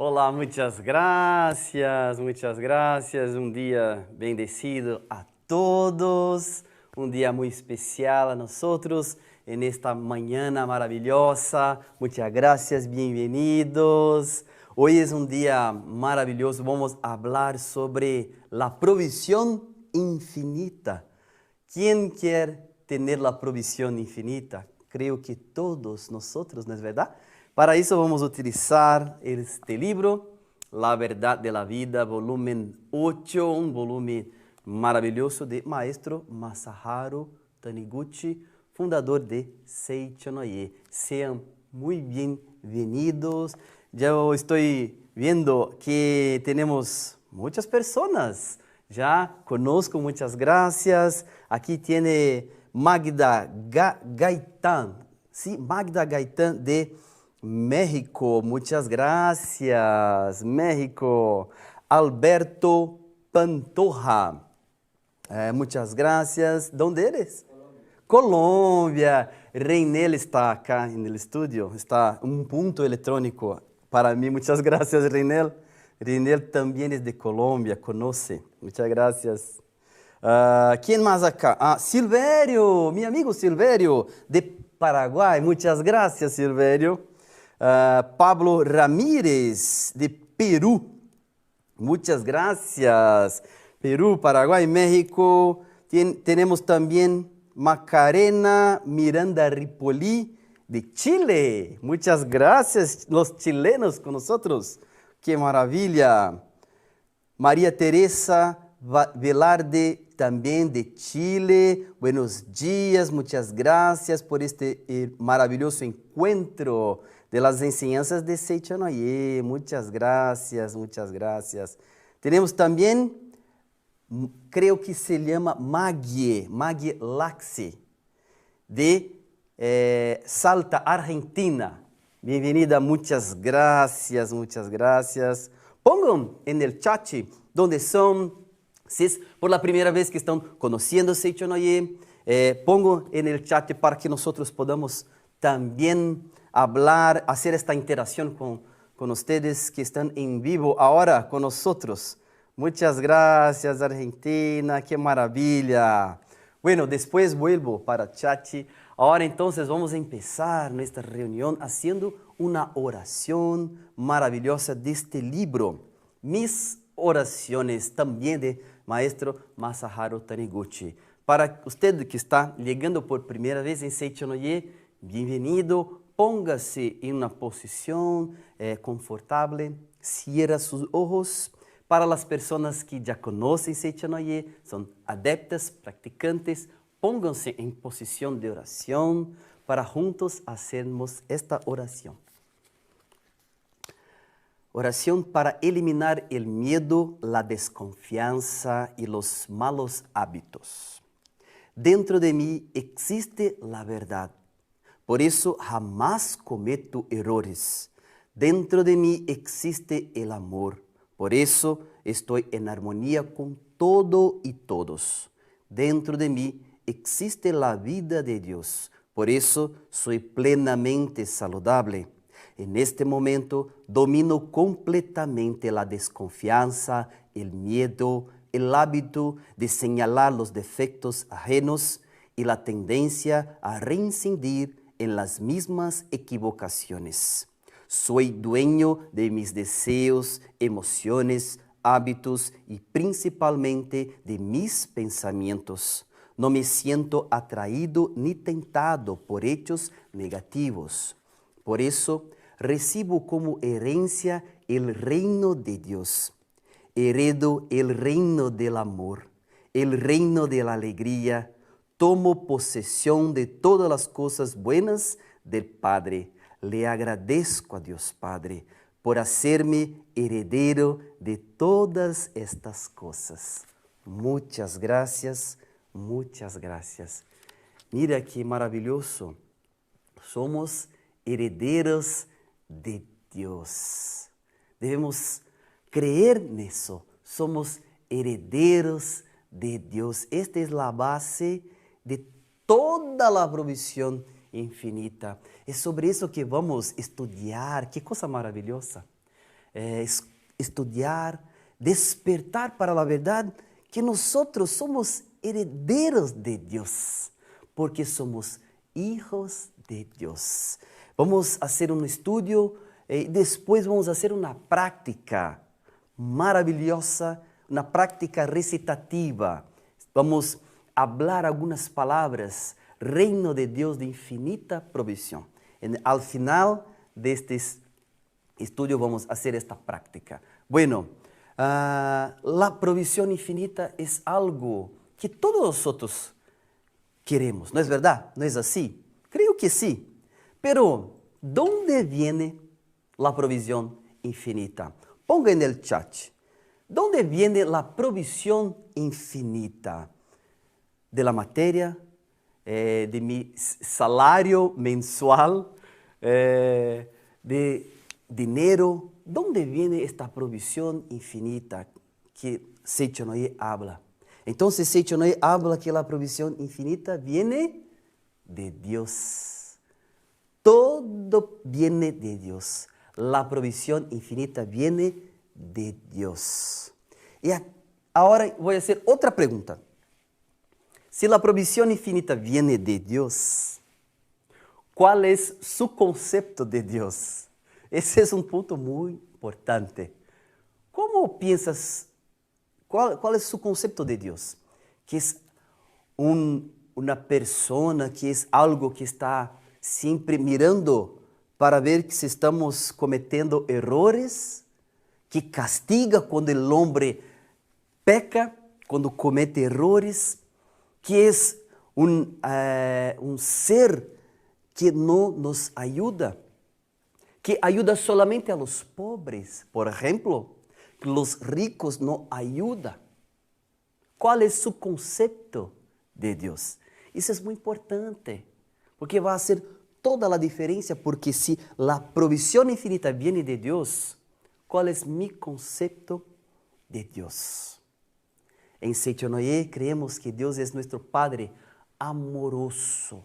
Olá, muitas gracias. Um dia bendecido a todos, um dia muito especial a nós en esta mañana maravilhosa. Muchas gracias, bienvenidos. Hoy es un día maravilloso. Vamos a hablar sobre la provisión infinita. ¿Quién quiere tener la provisión infinita? Creo que todos nosotros, ¿no es verdad? Para isso vamos utilizar este livro, La Verdad de la Vida, volumen 8, um volume maravilhoso de Maestro Masaharu Taniguchi, fundador de Seichonoye. Sean muy bienvenidos. Eu estou vendo que temos muitas pessoas já conosco, muitas graças. Aqui tem Magda Gaitán, sí, Magda Gaitán de México, muchas gracias. México, Alberto Pantoja, muchas gracias. ¿Dónde eres? Colômbia. Reinel está acá no estúdio, está um ponto eletrônico para mim. Muchas gracias, Reinel. Reinel também é de Colômbia, conoce. Muchas gracias. ¿Quién más acá? Silverio, mi amigo Silverio de Paraguay. Muchas gracias, Silverio. Pablo Ramírez de Perú. Muchas gracias. Perú, Paraguay, México. Tenemos también Macarena Miranda Ripoli de Chile. Muchas gracias, los chilenos con nosotros. Qué maravilla. María Teresa Velarde, también de Chile. Buenos días, muchas gracias por este maravilloso encuentro de las enseñanzas de Seichonoye. Muchas gracias, muchas gracias. Tenemos también, creo que se llama Magie Laxi, de Salta, Argentina. Bienvenida, muchas gracias, muchas gracias. Pongan en el chat donde son, si es por la primera vez que están conociendo Seichonoye, pongo en el chat para que nosotros podamos también hablar, hacer esta interacción con ustedes que están en vivo ahora con nosotros. Muchas gracias, Argentina, qué maravilla. Bueno, después vuelvo para chat. Ahora entonces vamos a empezar nuestra reunión haciendo una oración maravillosa de este libro. Mis oraciones también de Maestro Masaharu Taniguchi. Para usted que está llegando por primera vez en Seichonoye, bienvenido. Póngase en una posición confortable, cierra sus ojos. Para las personas que ya conocen Seichonoye, son adeptas, practicantes, pónganse en posición de oración para juntos hacernos esta oración. Oración para eliminar el miedo, la desconfianza y los malos hábitos. Dentro de mí existe la verdad. Por eso jamás cometo errores. Dentro de mí existe el amor. Por eso estoy en armonía con todo y todos. Dentro de mí existe la vida de Dios. Por eso soy plenamente saludable. En este momento domino completamente la desconfianza, el miedo, el hábito de señalar los defectos ajenos y la tendencia a reincidir en las mismas equivocaciones. Soy dueño de mis deseos, emociones, hábitos y principalmente de mis pensamientos. No me siento atraído ni tentado por hechos negativos. Por eso recibo como herencia el reino de Dios. Heredo el reino del amor, el reino de la alegría. Tomo posesión de todas las cosas buenas del Padre. Le agradezco a Dios Padre por hacerme heredero de todas estas cosas. Muchas gracias, muchas gracias. Mira qué maravilloso. Somos herederos de Dios. Debemos creer en eso. Somos herederos de Dios. Esta es la base de toda la provisión infinita. É sobre isso que vamos estudar. Que coisa maravilhosa. estudiar, despertar para la verdad que nosotros somos herederos de Dios, porque somos hijos de Dios. Vamos a hacer un estudio y después vamos a hacer una práctica maravillosa, una práctica recitativa. Vamos a hablar algunas palabras, reino de Dios de infinita provisión. Al final de este estudio vamos a hacer esta práctica. Bueno, la provisión infinita es algo que todos nosotros queremos, ¿no es verdad? ¿No es así? Creo que sí. Pero, ¿dónde viene la provisión infinita? Ponga en el chat. ¿Dónde viene la provisión infinita? ¿De la materia? ¿De mi salario mensual? ¿De dinero? ¿Dónde viene esta provisión infinita que Seiichi no-ie habla? Entonces Seiichi no-ie habla que la provisión infinita viene de Dios. Todo viene de Dios. La provisión infinita viene de Dios. Y ahora voy a hacer otra pregunta. Si la provisión infinita viene de Dios, ¿cuál es su concepto de Dios? Ese es un punto muy importante. ¿Cómo piensas? ¿Cuál es su concepto de Dios? Que es una persona, que es algo que está siempre mirando para ver si estamos cometiendo errores, que castiga cuando el hombre peca, cuando comete errores, que es un ser que no nos ayuda, que ayuda solamente a los pobres, por ejemplo, que los ricos no ayudan. ¿Cuál es su concepto de Dios? Isso é muito importante, porque vai fazer toda a diferença, porque se a provisión infinita viene de Deus, qual é mi concepto de Deus? Em Seiichi no-ie creemos que Deus é nosso Padre amoroso,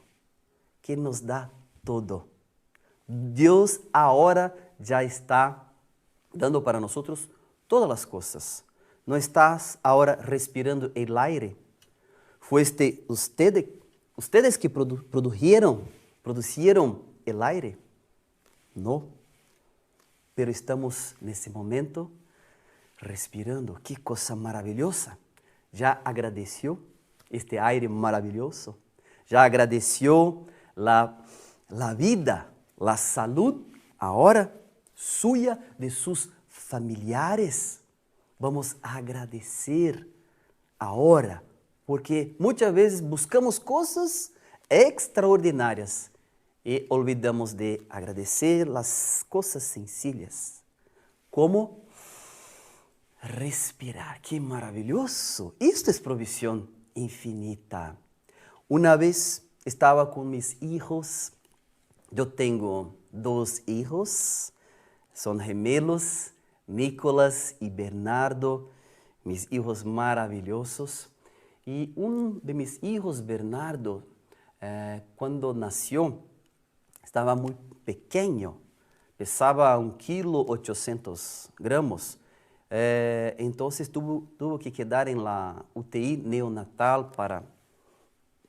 que nos dá todo. Deus agora já está dando para nós todas as coisas. Não estás agora respirando el aire. ¿Fuiste ustedes que produjeron el aire? No. Pero estamos nesse momento respirando. Que cosa maravillosa. ¿Ya agradeció este aire maravilloso? ¿Ya agradeció la vida, la salud ahora suya, de sus familiares? Vamos a agradecer ahora, porque muitas vezes buscamos coisas extraordinárias e olvidamos de agradecer as coisas sencillas, como respirar. ¡Qué maravilloso! Esto es provisión infinita. Una vez estaba con mis hijos. Yo tengo 2 hijos, son gemelos, Nicolás y Bernardo, mis hijos maravillosos. Y uno de mis hijos, Bernardo, cuando nació, estaba muy pequeño, pesaba 1,8 kg. Entonces tuvo que quedar en la UTI neonatal para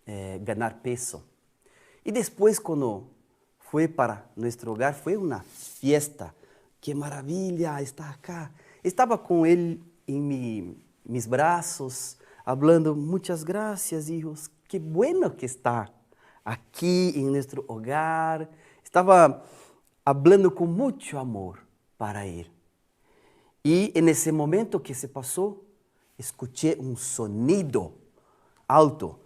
ganar peso. Y después, cuando fue para nuestro hogar, fue una fiesta. ¡Qué maravilla! Está acá. Estaba con él en mis brazos, hablando, muchas gracias, hijos. Qué bueno que está aquí en nuestro hogar. Estaba hablando con mucho amor para él. Y en ese momento que se pasó, escuché un sonido alto.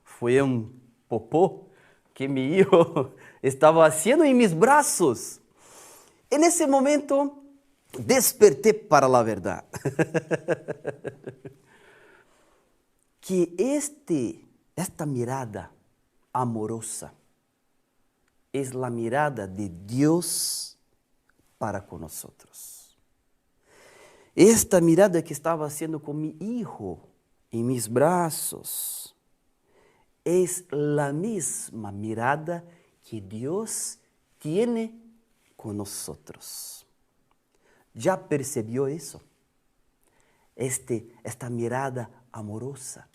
Fue un popó que mi hijo estaba haciendo en mis brazos. En ese momento desperté para la verdad. Que esta mirada amorosa es la mirada de Dios para con nosotros. Esta mirada que estaba haciendo con mi hijo en mis brazos es la misma mirada que Dios tiene con nosotros. ¿Ya percibió eso? Esta mirada amorosa.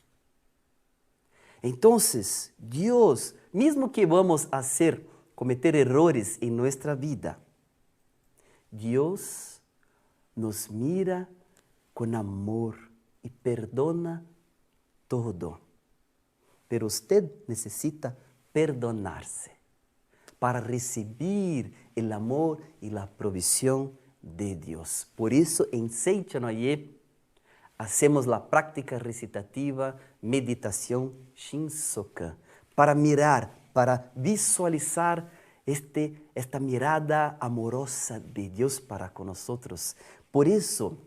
Entonces, Dios, mismo que vamos a cometer errores en nuestra vida, Dios nos mira con amor y perdona todo. Pero usted necesita perdonarse para recibir el amor y la provisión de Dios. Por eso en Seichanoye hacemos la práctica recitativa meditación Shinsoka para mirar, para visualizar esta mirada amorosa de Dios para con nosotros. Por eso,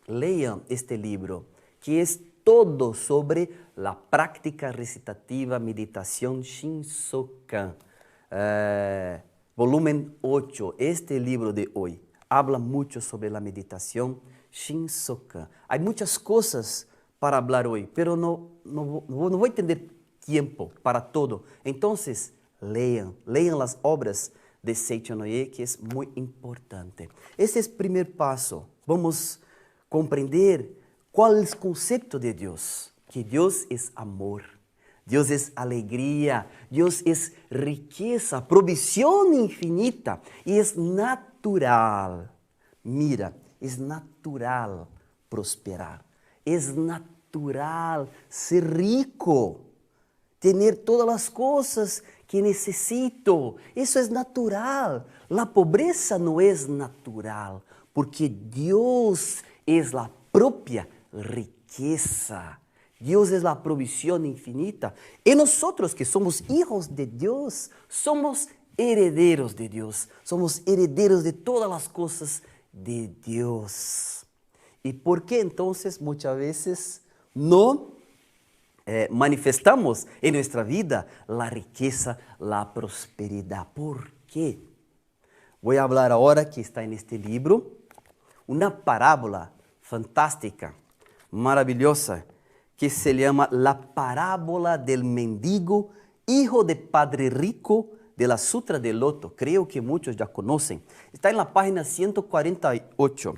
lean este libro, que es todo sobre la práctica recitativa meditación Shinsoka. Volumen 8, este libro de hoy, habla mucho sobre la meditación Shinsoka. Hay muchas cosas para hablar hoy, pero no voy a tener tiempo para todo. Entonces, lean las obras de Seichanoye, que es muy importante. Ese es el primer paso. Vamos a comprender cuál es el concepto de Dios. Que Dios es amor, Dios es alegría, Dios es riqueza, provisión infinita y es natural. Mira, es natural prosperar, es natural ser rico, tener todas las cosas que necesito. Eso es natural. La pobreza no es natural, porque Dios es la propia riqueza. Dios es la provisión infinita. Y nosotros que somos hijos de Dios, somos herederos de Dios. Somos herederos de todas las cosas de Dios. ¿Y por qué entonces muchas veces no manifestamos en nuestra vida la riqueza, la prosperidad? ¿Por qué? Voy a hablar ahora que está en este libro, una parábola fantástica, maravillosa, que se llama la parábola del mendigo, hijo de padre rico, de la Sutra del Loto. Creo que muchos ya conocen. Está en la página 148.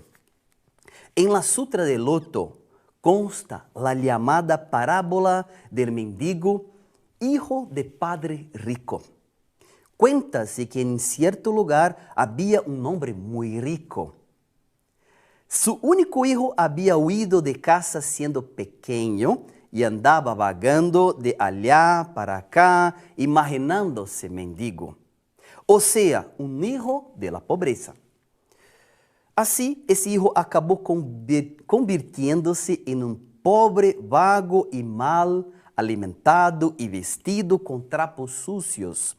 En la Sutra del Loto consta la llamada parábola del mendigo, hijo de padre rico. Cuéntase que en cierto lugar había un hombre muy rico. Su único hijo había huido de casa siendo pequeño y andaba vagando de allá para acá, imaginándose mendigo. O sea, un hijo de la pobreza. Así, ese hijo acabó convirtiéndose en un pobre, vago y mal alimentado y vestido con trapos sucios.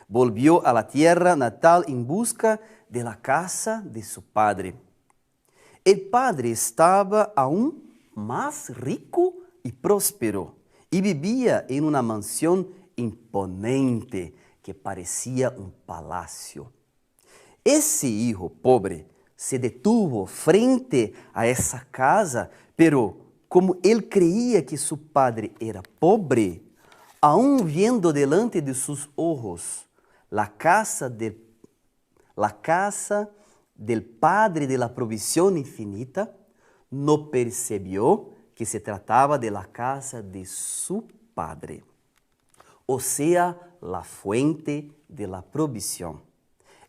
Volvió a la tierra natal en busca de la casa de su padre. El padre estaba aún más rico y próspero y vivía en una mansión imponente que parecía un palacio. Ese hijo pobre se detuvo frente a esa casa, pero como él creía que su padre era pobre, aún viendo delante de sus ojos la casa del Padre de la provisión infinita, no percibió que se trataba de la casa de su Padre, o sea, la fuente de la provisión.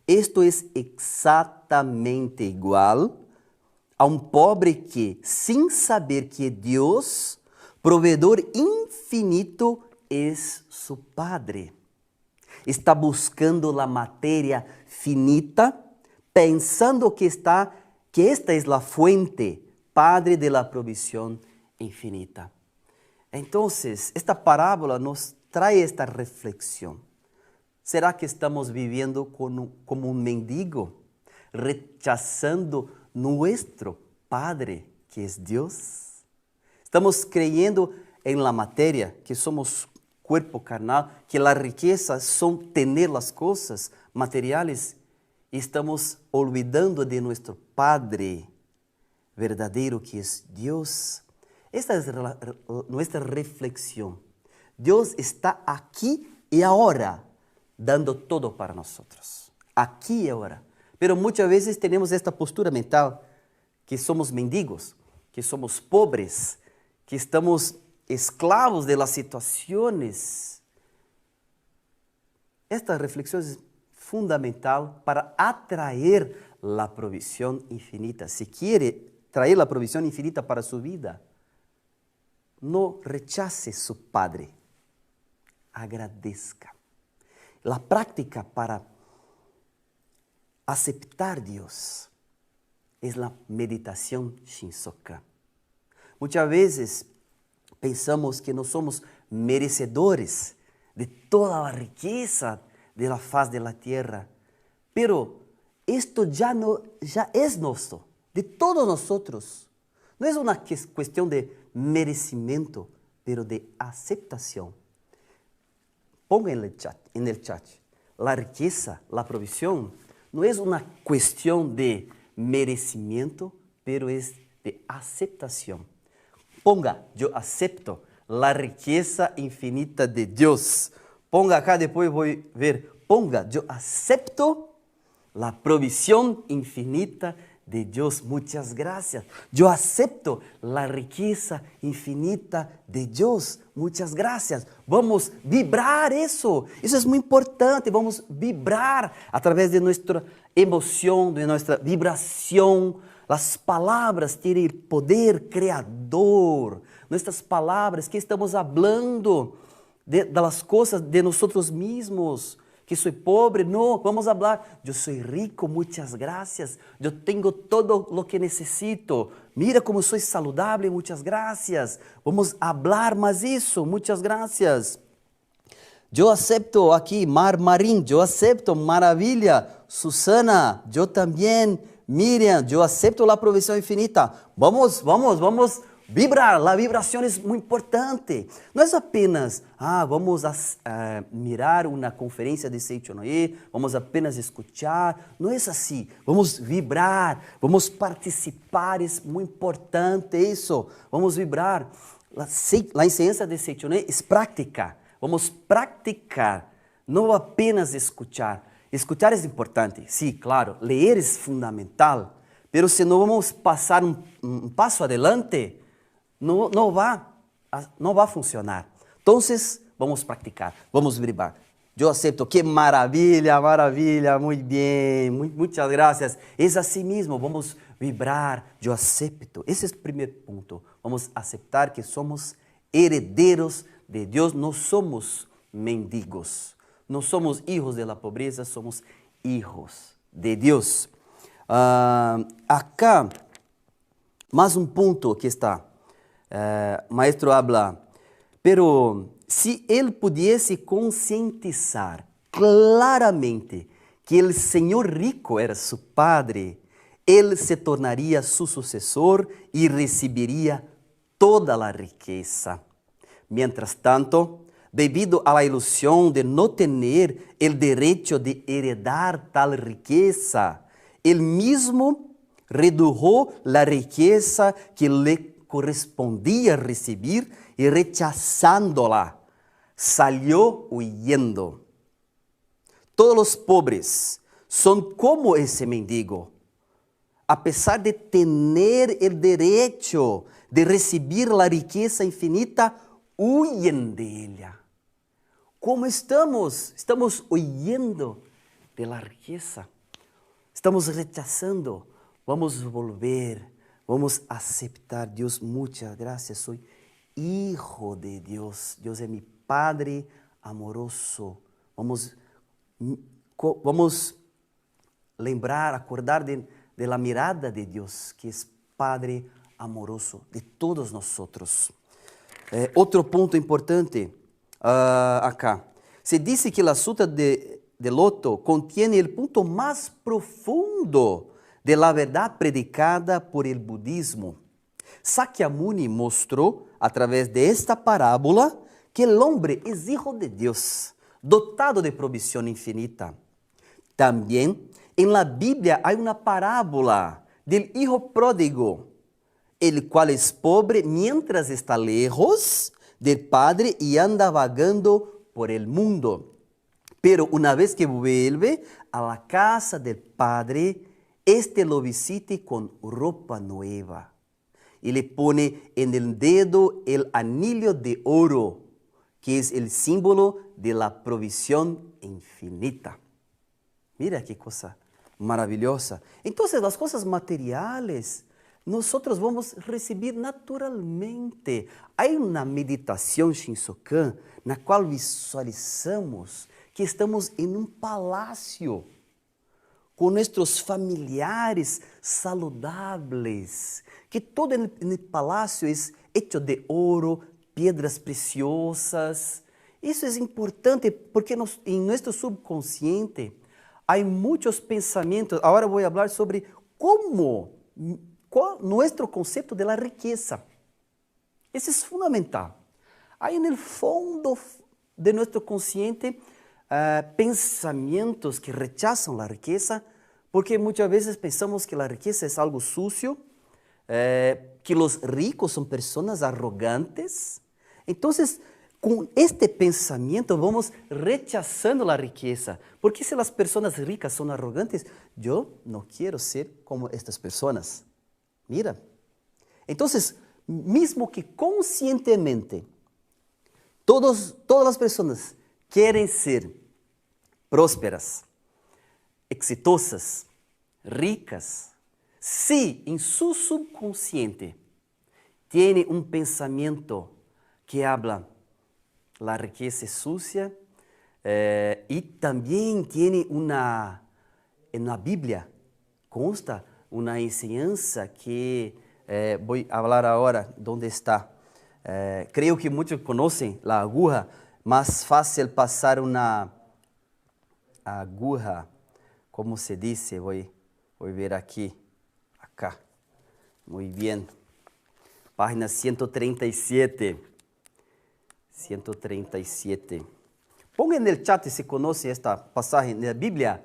Esto es exactamente igual a un pobre que, sin saber que Dios, proveedor infinito, es su Padre, está buscando la materia finita, pensando que esta es la fuente, Padre de la provisión infinita. Entonces, esta parábola nos trae esta reflexión. ¿Será que estamos viviendo como un mendigo, rechazando nuestro Padre, que es Dios? Estamos creyendo en la materia, que somos cuerpo carnal, que la riqueza son tener las cosas materiales, y estamos olvidando de nuestro Padre verdadero, que es Dios. Esta es nuestra reflexión. Dios está aquí y ahora, dando todo para nosotros. Aquí y ahora. Pero muchas veces tenemos esta postura mental que somos mendigos, que somos pobres, que estamos esclavos de las situaciones. Esta reflexión es fundamental para atraer la provisión infinita. Si quiere traer la provisión infinita para su vida, no rechace su Padre, agradezca. La práctica para aceptar a Dios es la meditación Shinsoka. Muchas veces pensamos que no somos merecedores de toda la riqueza de la faz de la tierra, pero esto ya es nuestro, de todos nosotros. No es una cuestión de merecimiento, pero de aceptación. Ponga en el chat, la riqueza, la provisión, no es una cuestión de merecimiento, pero es de aceptación. Ponga, yo acepto la riqueza infinita de Dios. Ponga acá, después voy a ver. Ponga, yo acepto la provisión infinita de Dios. Muchas gracias. Yo acepto la riqueza infinita de Dios. Muchas gracias. Vamos a vibrar eso. Eso es muy importante. Vamos a vibrar a través de nuestra emoción, de nuestra vibración. Las palabras tienen el poder creador. Nuestras palabras que estamos hablando de las cosas de nosotros mismos. Que soy pobre, no, vamos a hablar, yo soy rico, muchas gracias, yo tengo todo lo que necesito, mira como soy saludable, muchas gracias, vamos a hablar más eso, muchas gracias. Yo acepto aquí, Marín, yo acepto, maravilla, Susana, yo también, Miriam, yo acepto la provisión infinita, vamos vibrar, la vibración es muy importante. No es apenas, vamos a mirar una conferencia de Seichonoye, vamos apenas escuchar. No es así. Vamos vibrar, vamos participar, es muy importante eso. Vamos vibrar. La enseñanza de Seichonoye es práctica. Vamos practicar, no apenas escuchar. Escuchar es importante, sí, claro. Leer es fundamental. Pero si no vamos a pasar un paso adelante, no va a funcionar. Entonces, vamos a practicar, vamos a vibrar. Yo acepto, qué maravilla, muy bien, muchas gracias. Es así mismo, vamos a vibrar, yo acepto. Ese es el primer punto. Vamos a aceptar que somos herederos de Dios, no somos mendigos. No somos hijos de la pobreza, somos hijos de Dios. Acá, más un punto que está. Maestro habla, pero si él pudiese concientizar claramente que el Señor rico era su padre, él se tornaría su sucesor y recibiría toda la riqueza. Mientras tanto, debido a la ilusión de no tener el derecho de heredar tal riqueza, él mismo redujo la riqueza que le correspondía recibir y rechazándola, salió huyendo. Todos los pobres son como ese mendigo. A pesar de tener el derecho de recibir la riqueza infinita, huyen de ella. ¿Cómo estamos? Estamos huyendo de la riqueza. Estamos rechazando. Vamos a volver. Vamos a aceptar, Dios, muchas gracias, soy hijo de Dios. Dios es mi Padre amoroso. Vamos lembrar, acordar de la mirada de Dios, que es Padre amoroso de todos nosotros. Otro punto importante acá. Se dice que la Sutta de Loto contiene el punto más profundo de la verdad predicada por el budismo. Sakyamuni mostró a través de esta parábola que el hombre es hijo de Dios, dotado de provisión infinita. También en la Biblia hay una parábola del hijo pródigo, el cual es pobre mientras está lejos del padre y anda vagando por el mundo. Pero una vez que vuelve a la casa del Padre, este lo visite con ropa nueva y le pone en el dedo el anillo de oro, que es el símbolo de la provisión infinita. Mira qué cosa maravillosa. Entonces las cosas materiales nosotros vamos a recibir naturalmente. Hay una meditación Shinsokan en la cual visualizamos que estamos en un palacio con nuestros familiares saludables, que todo en el palacio es hecho de oro, piedras preciosas. Eso es importante porque en nuestro subconsciente hay muchos pensamientos. Ahora voy a hablar sobre nuestro concepto de la riqueza. Eso es fundamental. Hay en el fondo de nuestro consciente pensamientos que rechazan la riqueza, porque muchas veces pensamos que la riqueza es algo sucio, que los ricos son personas arrogantes. Entonces, con este pensamiento vamos rechazando la riqueza, porque si las personas ricas son arrogantes, yo no quiero ser como estas personas. Mira, entonces, mismo que conscientemente todas las personas quieren ser prósperas, exitosas, ricas, si en su subconsciente tiene un pensamiento que habla la riqueza es sucia, y también tiene en la Biblia consta una enseñanza que voy a hablar ahora, ¿dónde está? Creo que muchos conocen la aguja, más fácil pasar una aguja, ¿cómo se dice? Voy a ver aquí, acá, muy bien, página 137. 137. Ponga en el chat si conoce esta pasaje de la Biblia,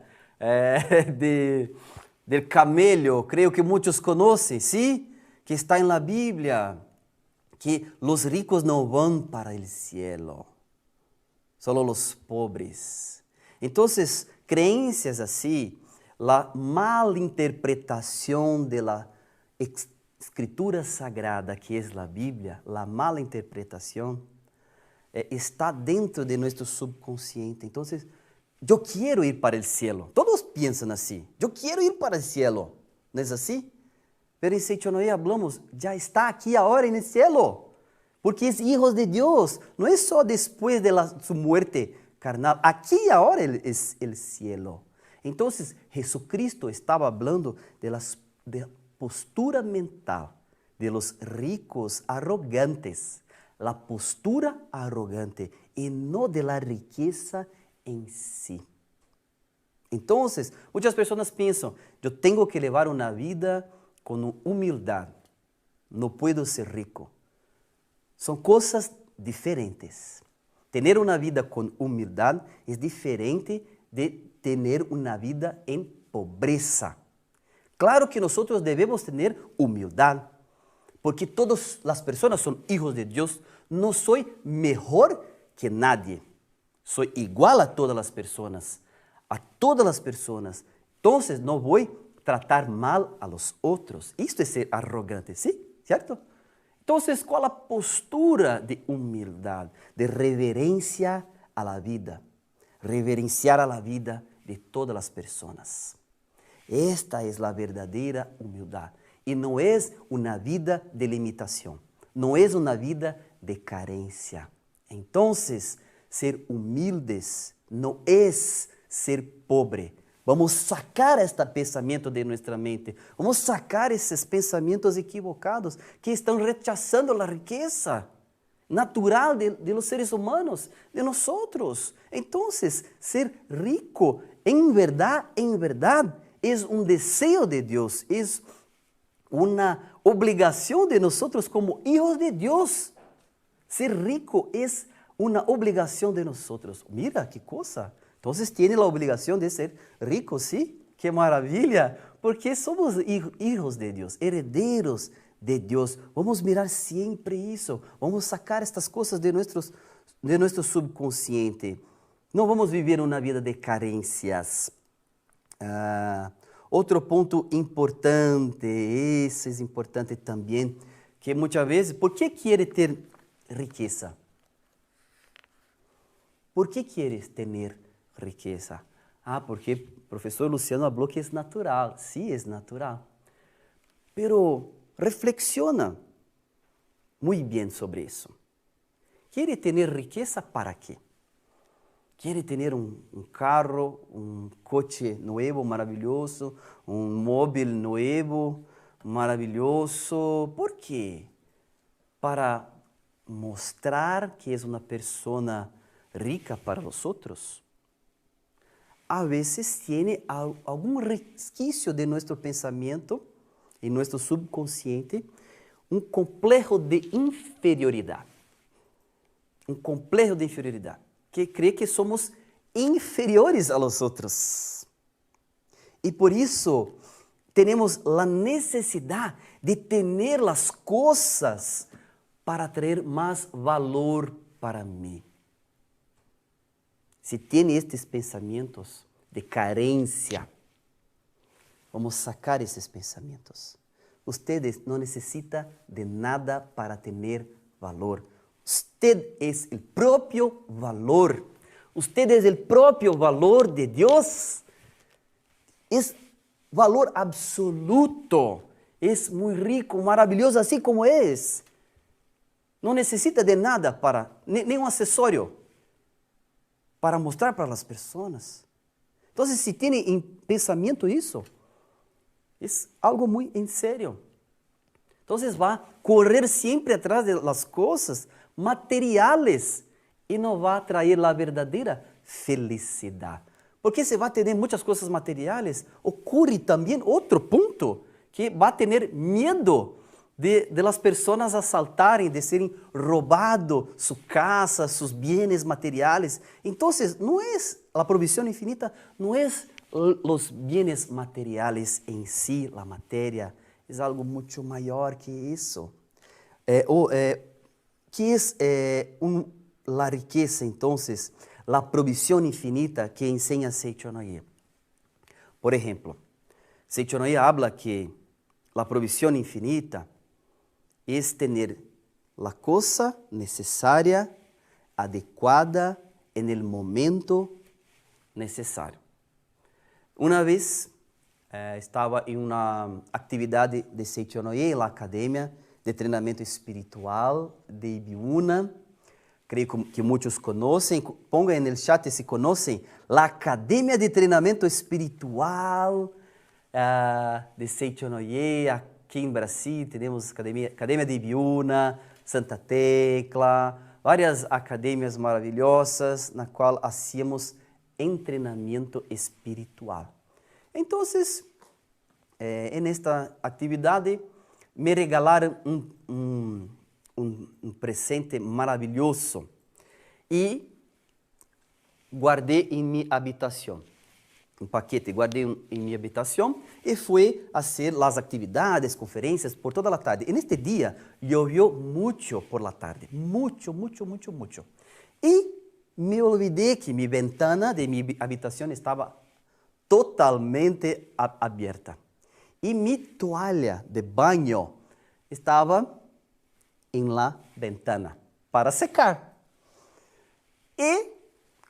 del camello, creo que muchos conocen, ¿sí? Que está en la Biblia, que los ricos no van para el cielo, solo los pobres. Entonces, creencias así, la malinterpretación de la escritura sagrada que es la Biblia, la mala interpretación, está dentro de nuestro subconsciente. Entonces, yo quiero ir para el cielo. Todos piensan así. Yo quiero ir para el cielo. ¿No es así? Pero en Seichonoye hablamos, ya está aquí ahora en el cielo. Porque es hijos de Dios. No es solo después de su muerte carnal. Aquí ahora es el cielo. Entonces, Jesucristo estaba hablando de la postura mental de los ricos arrogantes. La postura arrogante y no de la riqueza en sí. Entonces, muchas personas piensan, yo tengo que llevar una vida con humildad, no puedo ser rico. Son cosas diferentes. Tener una vida con humildad es diferente de tener una vida en pobreza. Claro que nosotros debemos tener humildad, porque todas las personas son hijos de Dios. No soy mejor que nadie. Soy igual a todas las personas. A todas las personas. Entonces no voy a tratar mal a los otros. Esto es ser arrogante, ¿sí? ¿Cierto? Entonces, ¿cuál es la postura de humildad? De reverencia a la vida. Reverenciar a la vida de todas las personas. Esta es la verdadera humildad. Y no es una vida de limitación, no es una vida de carencia. Entonces, ser humildes no es ser pobre. Vamos a sacar este pensamiento de nuestra mente. Vamos a sacar esos pensamientos equivocados que están rechazando la riqueza natural de los seres humanos, de nosotros. Entonces, ser rico en verdad, es un deseo de Dios, es una obligación de nosotros como hijos de Dios. Ser rico es una obligación de nosotros. Mira qué cosa. Entonces tiene la obligación de ser rico, ¿sí? ¡Qué maravilla! Porque somos hijos de Dios, herederos de Dios. Vamos a mirar siempre eso. Vamos a sacar estas cosas de nuestro subconsciente. No vamos a vivir una vida de carencias. Outro ponto importante, esse é importante também, que muitas vezes, por que quer ter riqueza? Por que queres ter riqueza? Porque o professor Luciano falou que é natural. Sim, é natural. Pero reflexiona muito bem sobre isso. Quer ter riqueza para quê? Quer ter um carro, um coche novo, maravilhoso, um móvel novo, maravilhoso. Por quê? Para mostrar que é uma pessoa rica para os outros. A vezes tem algum resquício de nosso pensamento, em nosso subconsciente, um complexo de inferioridade. Um complexo de inferioridade, que crê que somos inferiores a los outros. E por isso, temos a necessidade de ter as coisas para trazer mais valor para mim. Se tem estes pensamentos de carência, vamos sacar esses pensamentos. Ustedes não necessitam de nada para ter valor. Usted é o próprio valor. Usted é o próprio valor de Deus. É valor absoluto. É muito rico, maravilhoso, assim como é. Não necessita de nada para, nenhum acessório para mostrar para as pessoas. Então, se tem em pensamento isso, é algo muito em sério. Então, vai correr sempre atrás das coisas materiais e não vai trazer a verdadeira felicidade. Porque se vai ter muitas coisas materiais, ocorre também outro ponto, que vai ter medo de las pessoas assaltarem, de serem roubados sua casa, seus bens materiais. Então, não é a provisão infinita, não é os bens materiais em si, a matéria, é algo muito maior que isso. Que é a riqueza, então, a provisão infinita que ensina Seiichi Noye. Por exemplo, Seiichi Noye habla que a provisão infinita é ter a coisa necessária, adequada, en el momento necessário. Uma vez estava em uma atividade de Seiichi Noye, na academia de treinamento espiritual de Ibiúna. Creio que muitos conhecem. Ponga no chat se conhecem a Academia de Treinamento Espiritual de Seiichi Noye. Aqui em Brasil temos Academia de Ibiúna, Santa Tecla, várias academias maravilhosas na qual hacíamos treinamento espiritual. Então, nesta atividade, me regalaram um presente maravilhoso e guardei em minha habitação. Um paquete, guardei em minha habitação e fui fazer as atividades, conferências por toda a tarde. E neste dia, choveu muito por la tarde, muito. E me olvidei que minha ventana de minha habitação estava totalmente aberta. E minha toalha de banho estava em la ventana para secar. E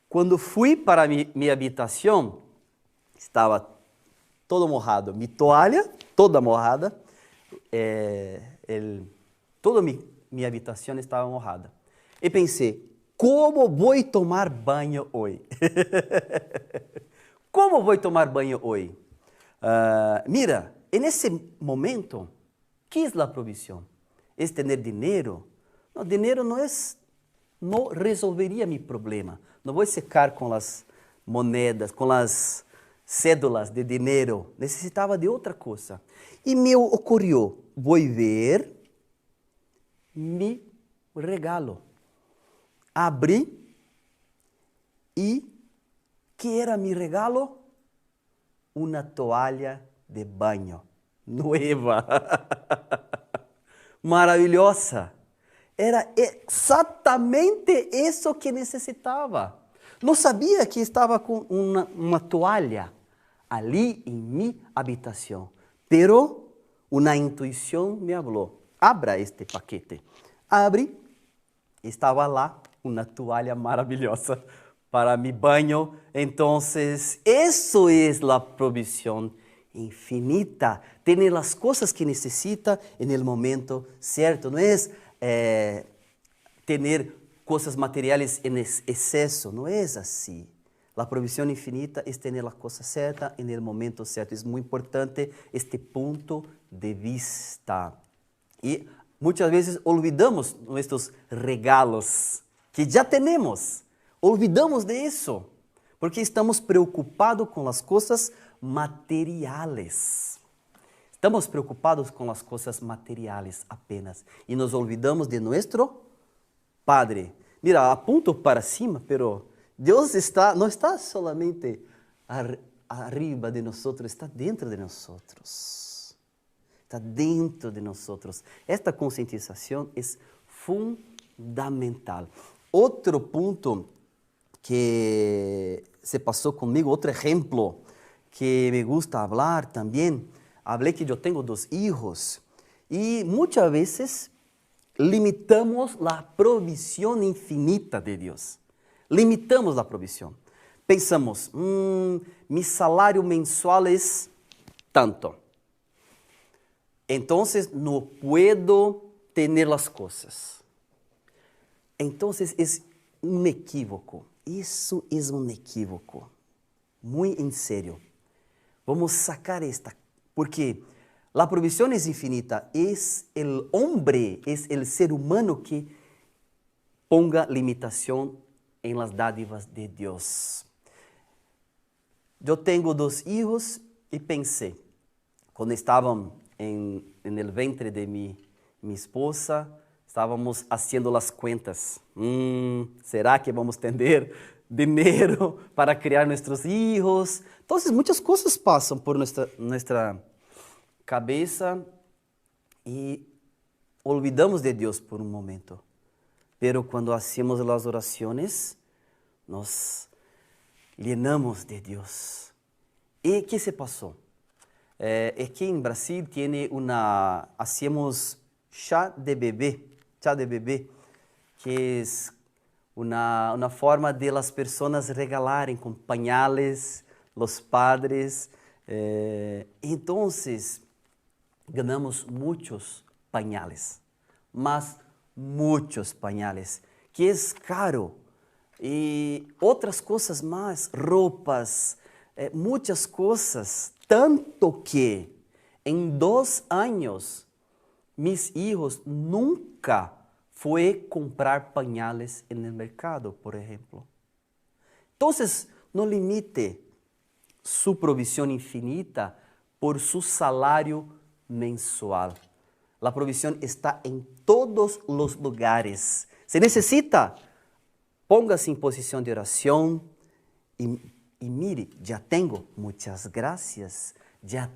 quando fui para minha habitação, estava todo mojado. Minha toalha toda mojada. Toda minha habitação estava mojada. E pensei, como vou tomar banho hoje? Como vou tomar banho hoje? Mira, nesse momento, que é a provisão? É ter dinheiro? Não, dinheiro não resolveria meu problema. Não vou secar com as moedas, com as cédulas de dinheiro. Necessitava de outra coisa. E me ocorreu, vou ver meu regalo. Abri e que era meu regalo? Uma toalha de banho nova. Maravilhosa. Era exatamente isso que necessitava. Não sabia que estava com uma toalha ali em minha habitação. Pero uma intuição me falou, abra este paquete. Abri, estava lá uma toalha maravilhosa para mi banho. Então, isso é a provisión infinita. Ter as coisas que necessita no momento certo. Não é ter coisas materiais em excesso. Não é assim. A provisión infinita é ter a coisa certa no momento certo. É muito importante este ponto de vista. E muitas vezes olvidamos nossos regalos que já temos. Olvidamos de isso, porque estamos preocupados com as coisas materiais. Estamos preocupados com as coisas materiais apenas e nos olvidamos de nosso Padre. Mira, apunto para cima, pero Deus não está solamente arriba de nós, está dentro de nós. Está dentro de nós. Esta conscientização é fundamental. Outro ponto que se passou comigo, outro exemplo que me gusta falar também, falei que eu tenho 2 filhos e muitas vezes limitamos a provisión infinita de Deus. Limitamos a provisión. Pensamos, mi salário mensual é tanto. Então, não puedo ter as coisas. Então, é um equívoco. Isso é um equívoco. Muito em sério. Vamos sacar esta, porque a provisión é infinita. É o homem, é o ser humano que ponga limitação em las dádivas de Deus. Eu tenho 2 filhos e pensei, quando estavam en el ventre de mi esposa, estávamos haciendo las cuentas. ¿Será que vamos tener dinero para criar nuestros hijos? Entonces, muchas cosas pasan por nuestra cabeza y olvidamos de Dios por un momento. Pero cuando hacemos las oraciones, nos llenamos de Dios. ¿Y qué se pasó? Aqui em Brasil hacemos chá de bebê, que é uma forma de las pessoas regalarem com pañales, los padres. Então, ganhamos muitos pañales, mas muitos pañales, que é caro. E outras coisas mais, roupas, muitas coisas. Tanto que em 2 anos, mis hijos nunca foi comprar pañales no mercado, por exemplo. Então, não limite sua provisión infinita por seu salário mensual. A provisión está em todos os lugares. Se necessita, ponga-se em posição de oração e mire, já tenho muitas graças, já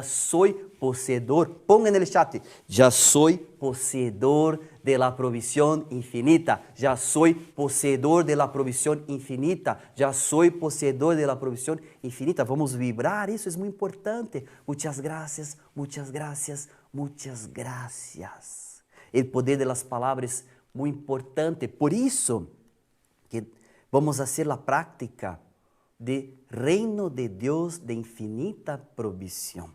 sou possuidor, ponga no chat, já sou possuidor de la provisión infinita, já sou possuidor de la provisión infinita, já sou possuidor de la provisión infinita. Vamos vibrar, isso é muito importante. Muitas graças, muitas graças, muitas graças. O poder de las palavras muito importante, por isso que vamos fazer a prática de reino de Deus de infinita provisión,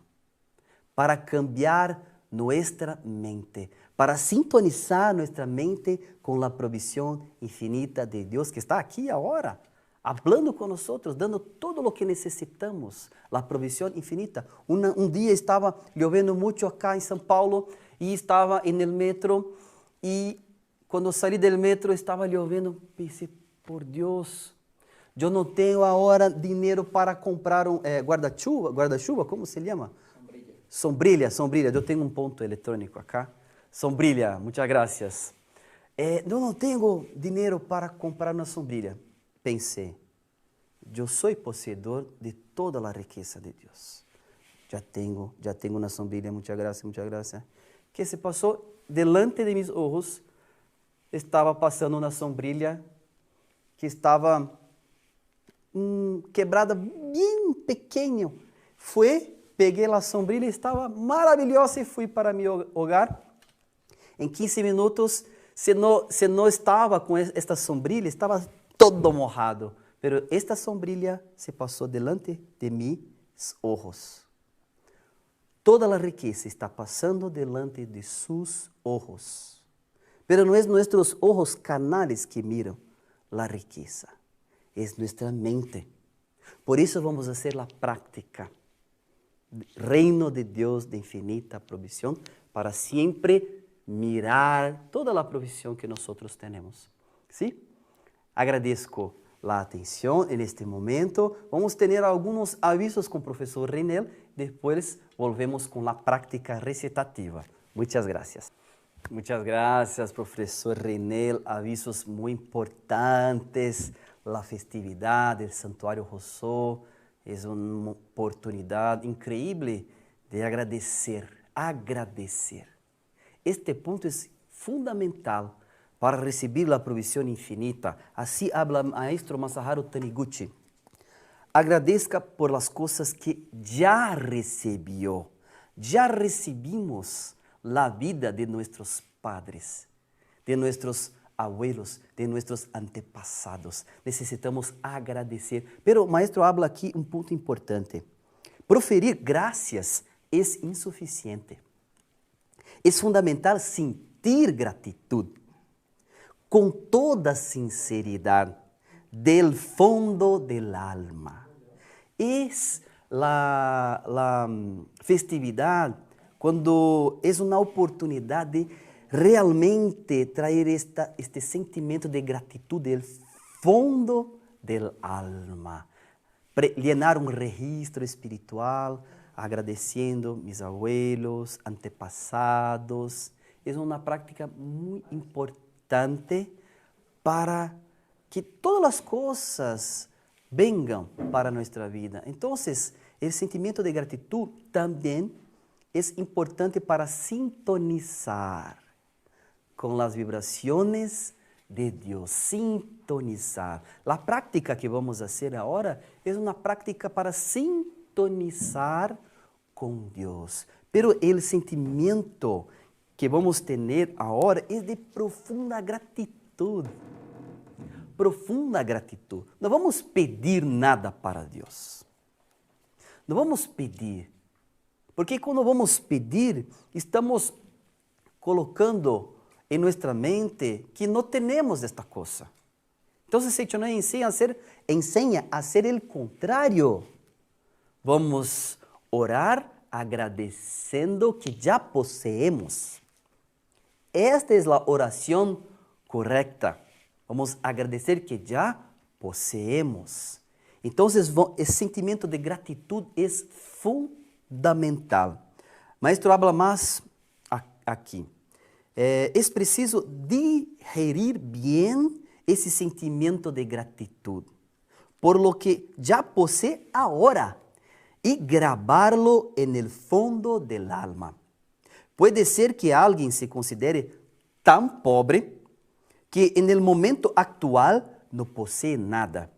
para cambiar nuestra mente, para sintonizar nuestra mente com a provisión infinita de Deus que está aqui agora, hablando com nós, dando todo o que necessitamos, a provisión infinita. Um dia estava chovendo muito acá em São Paulo e estava no metro e quando saí do metro estava chovendo, pensei, por Deus, eu não tenho agora dinheiro para comprar um guarda-chuva, como se chama? Sombrilha. Eu tenho um ponto eletrônico acá. Sombrilha, muitas graças. Eu não tenho dinheiro para comprar uma sombrilha. Pensei, eu sou possuidor de toda a riqueza de Deus. Já tenho uma sombrilha, muitas graças. Que se passou? Delante de meus olhos, estava passando uma sombrilha que estava quebrada bem pequeno. Peguei a sombrilha, estava maravilhosa e fui para meu hogar. Em 15 minutos, se não estava com esta sombrilha, estava todo mojado. Pero esta sombrilha se passou delante de mis ojos. Toda a riqueza está passando delante de sus ojos. Pero não é nossos ojos carnales que miram a riqueza, é nossa mente. Por isso vamos fazer a prática. Reino de Deus de infinita provisión, para sempre mirar toda a provisión que nós temos. ¿Sí? Agradeço a atenção neste momento. Vamos ter alguns avisos com o professor Reinel. Depois volvemos com a prática recitativa. Muitas graças. Muitas graças, professor Reinel. Avisos muito importantes. A festividade do Santuário Rousseau é uma oportunidade incrível de agradecer. Este ponto é fundamental para receber a provisão infinita. Assim habla o maestro Masaharu Taniguchi. Agradeça por las coisas que já recebeu. Já recebimos a vida de nossos padres, de nossos abuelos, de nossos antepassados. Necessitamos agradecer. Pero o maestro habla aqui um ponto importante. Proferir graças é insuficiente. É fundamental sentir gratidão com toda sinceridade, del fundo del alma. É a festividade quando é uma oportunidade de realmente trazer este sentimento de gratidão del fundo del alma. Llenar um registro espiritual, agradecendo mis abuelos, antepassados. É uma prática muito importante para que todas as coisas venham para nossa vida. Então, o sentimento de gratidão também é importante para sintonizar com as vibrações de Deus. Sintonizar. A prática que vamos fazer agora é uma prática para sintonizar com Deus. Pero o sentimento que vamos ter agora é de profunda gratidão. Profunda gratidão. Não vamos pedir nada para Deus. Não vamos pedir. Porque quando vamos pedir, estamos colocando em nossa mente que não temos esta coisa. Então, o Senhor ensina a ser o contrário. Vamos orar agradecendo que já possuímos. Esta é a oração correta. Vamos agradecer que já possuímos. Então, esse sentimento de gratidão é fundamental. Maestro habla mais aqui. É preciso digerir bem esse sentimento de gratidão, por lo que já possui agora, e gravarlo en el fundo del alma. Puede ser que alguém se considere tão pobre que en el momento actual não possui nada.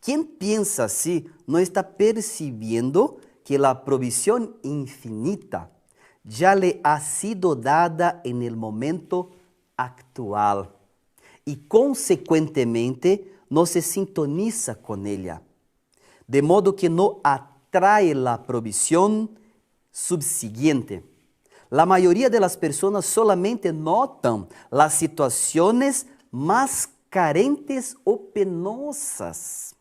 Quem pensa assim não está percebendo que a provisión infinita já le ha sido dada en el momento actual e, consequentemente, não se sintoniza com ella, de modo que não atrai a provisión subsiguiente. La mayoría de las personas solamente notan las situaciones más carentes o penosas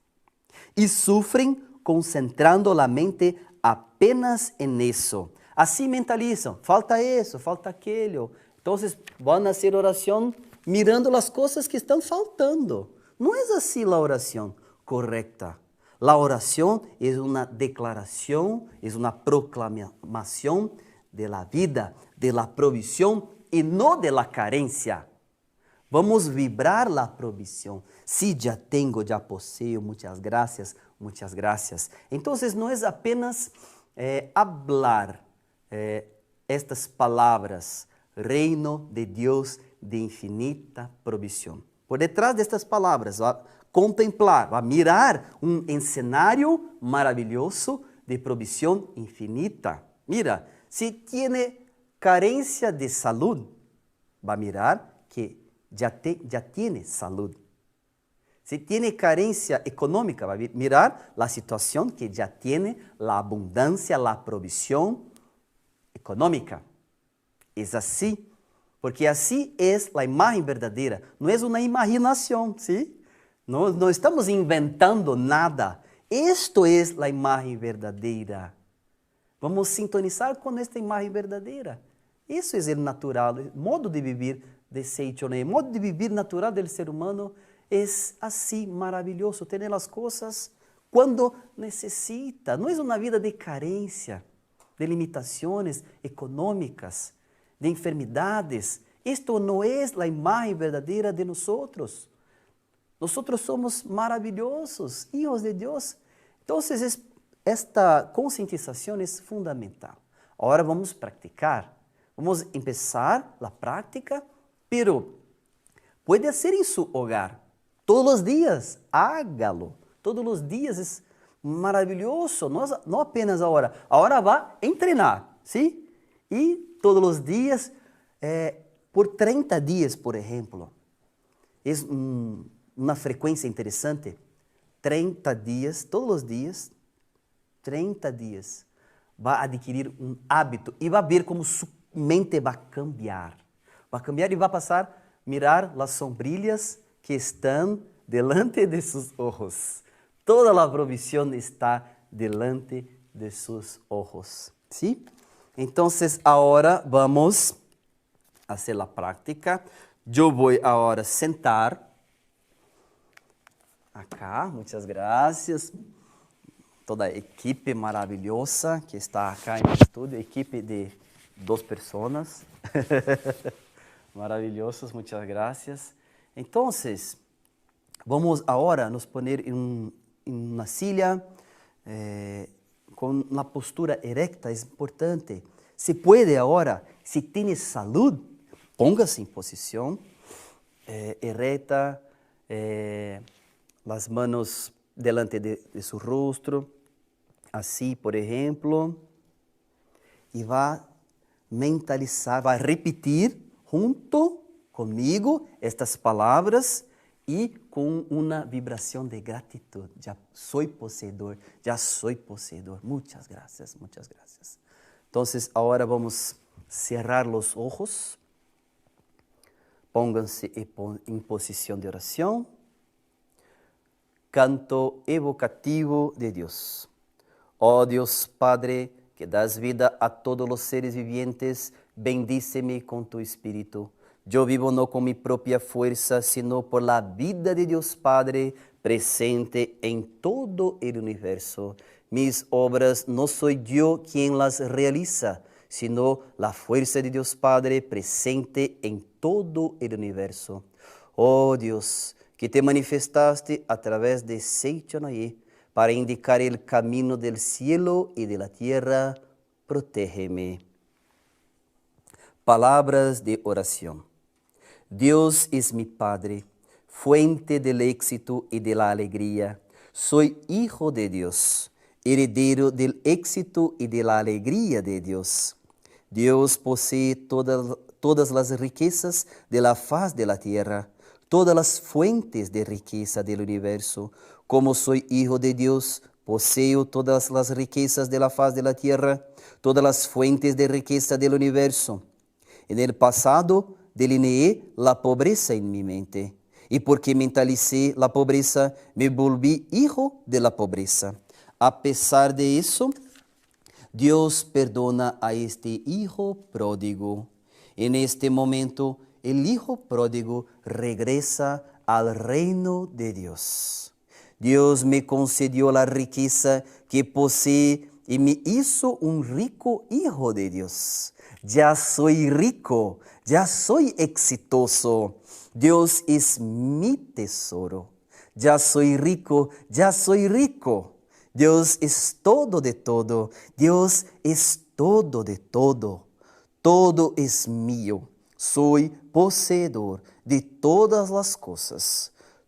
y sufren concentrando la mente apenas en eso. Assim mentalizam, falta isso, falta aquilo. Então, vão fazer oração mirando as coisas que estão faltando. Não é assim a oração correta. A oração é uma declaração, é uma proclamação de la vida, de la provisión e não de la carencia. Vamos vibrar la provisión. Si ya tengo, ya poseo, muchas gracias, muchas gracias. Entonces no es apenas hablar estas palavras, reino de Deus de infinita provisión. Por detrás de estas palavras, contemplar, va a mirar un escenario maravilloso de provisión infinita. Mira, si tiene carencia de salud, va a mirar que ya tiene salud. Si tiene carencia económica, va a mirar la situación que ya tiene la abundancia, la provisión económica. Es así, porque así es la imagen verdadera. No es una imaginación, ¿sí? No estamos inventando nada. Esto es la imagen verdadera. Vamos sintonizar com esta imagem verdadeira. Isso é o natural, o modo de viver de Seichonei, o modo de viver natural do ser humano é assim maravilhoso, ter as coisas quando necessita. Não é uma vida de carência, de limitações econômicas, de enfermidades. Isto não é a imagem verdadeira de nós. Nós somos maravilhosos, hijos de Deus. Então, esta conscientização é fundamental. Agora vamos praticar. Vamos começar a prática, pero pode ser em seu hogar. Todos os dias, hágalo. Todos os dias é maravilhoso. Não apenas agora. Agora vá treinar, sim? E todos os dias, por 30 dias, por exemplo. É uma frequência interessante. 30 dias, todos os dias, 30 dias, vai adquirir um hábito e vai ver como sua mente vai cambiar. Vai cambiar e vai passar a mirar as sombrilhas que estão delante de seus olhos. Toda a provisión está delante de seus olhos. ¿Sí? Entonces, ahora vamos a hacer la práctica. Yo voy ahora a sentar acá, muchas gracias. Toda a equipe maravilhosa que está acá no estúdio, equipe de 2 pessoas. Maravilhosos, muchas gracias. Entonces, vamos ahora nos poner en una silla con la postura erecta, es importante. Se puede ahora, si tiene salud, póngase en posición erecta, las manos delante de su rostro, así, por ejemplo, y va a mentalizar, va a repetir junto conmigo estas palabras y con una vibración de gratitud. Ya soy poseedor, ya soy poseedor. Muchas gracias, muchas gracias. Entonces, ahora vamos a cerrar los ojos. Pónganse en posición de oración. Canto evocativo de Dios. Oh Dios Padre, que das vida a todos los seres vivientes, bendíceme con tu Espíritu. Yo vivo no con mi propia fuerza, sino por la vida de Dios Padre, presente en todo el universo. Mis obras no soy yo quien las realiza, sino la fuerza de Dios Padre, presente en todo el universo. Oh Dios, que te manifestaste a través de Seichonai para indicar el camino del cielo y de la tierra, protégeme. Palabras de oración. Dios es mi Padre, fuente del éxito y de la alegría. Soy hijo de Dios, heredero del éxito y de la alegría de Dios. Dios posee todas las riquezas de la faz de la tierra, todas las fuentes de riqueza del universo. Como soy hijo de Dios, poseo todas las riquezas de la faz de la tierra, todas las fuentes de riqueza del universo. En el pasado delineé la pobreza en mi mente, y porque mentalicé la pobreza, me volví hijo de la pobreza. A pesar de eso, Dios perdona a este hijo pródigo. En este momento, el hijo pródigo regresa al reino de Dios. Dios me concedió la riqueza que posee y me hizo un rico hijo de Dios. Ya soy rico, ya soy exitoso. Dios es mi tesoro. Ya soy rico, ya soy rico. Dios es todo de todo. Dios es todo de todo. Todo es mío. Soy poseedor de todas las cosas.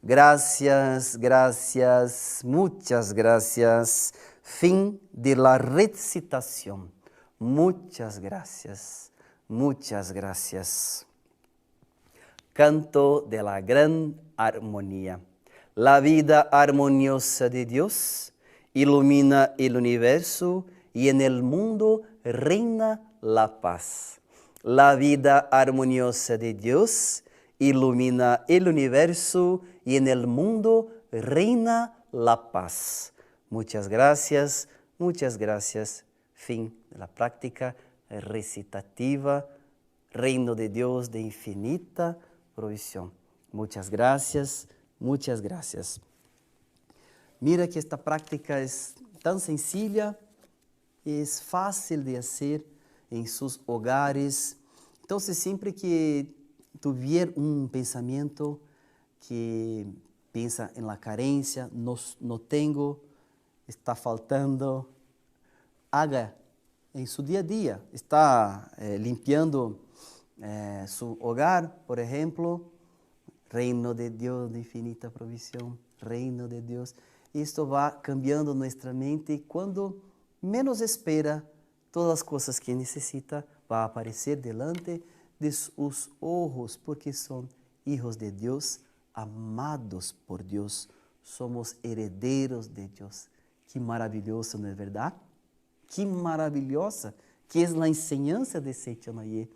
Gracias, gracias, muchas gracias. Fin de la recitación. Muchas gracias, muchas gracias. Canto de la gran armonía. La vida armoniosa de Dios ilumina el universo y en el mundo reina la paz. La vida armoniosa de Dios ilumina el universo y en el mundo reina la paz. Muchas gracias, muchas gracias. Fin de la práctica recitativa. Reino de Dios de infinita provisión. Muchas gracias, muchas gracias. Mira que esta práctica es tan sencilla, es fácil de hacer en sus hogares. Entonces, siempre que tuvier un pensamiento que piensa en la carencia, no tengo, está faltando, haga en su día a día. Está limpiando su hogar, por ejemplo, reino de Dios de infinita provisión, reino de Dios. Esto va cambiando nuestra mente y cuando menos espera, todas las cosas que necesita va a aparecer delante de sus ojos, porque son hijos de Dios, amados por Dios. Somos herederos de Dios. Qué maravilloso, ¿no es verdad? Qué maravillosa que es la enseñanza de Seitianoye,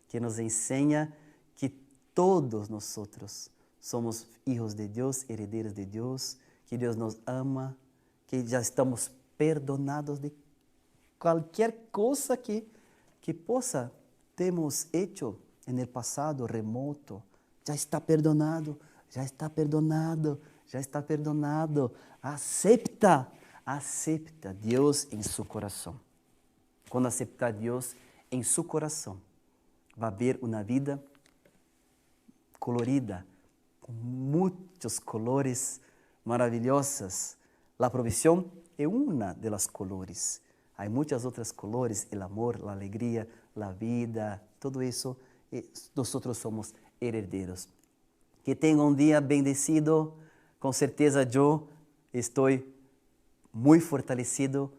que nos enseña que todos nosotros somos hijos de Dios, herederos de Dios, que Dios nos ama, que ya estamos perdonados de cualquier cosa que hemos hecho en el pasado remoto. Ya está perdonado, ya está perdonado, ya está perdonado. Acepta a Dios en su corazón. Cuando acepta a Dios en su corazón, va a ver una vida colorida, con muchos colores maravillosos. La provisión es una de las colores. Hay muchas otras colores, el amor, la alegría, la vida, todo eso. Nosotros somos herederos. Que tenga un día bendecido. Con certeza yo estoy muy fortalecido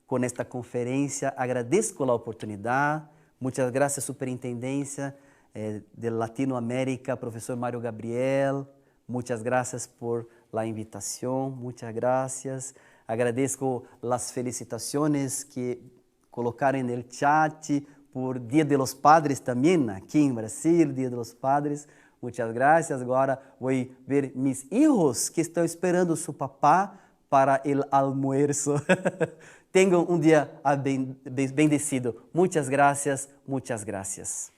con esta conferencia. Agradezco la oportunidad. Muchas gracias, Superintendencia de Latinoamérica, profesor Mario Gabriel. Muchas gracias por la invitación. Muchas gracias. Agradezco las felicitaciones que colocaron en el chat por Día de los Padres también, aquí en Brasil, Día de los Padres. Muchas gracias. Agora voy a ver mis hijos que están esperando su papá para el almuerzo. Tengan un día bendecido. Muchas gracias, muchas gracias.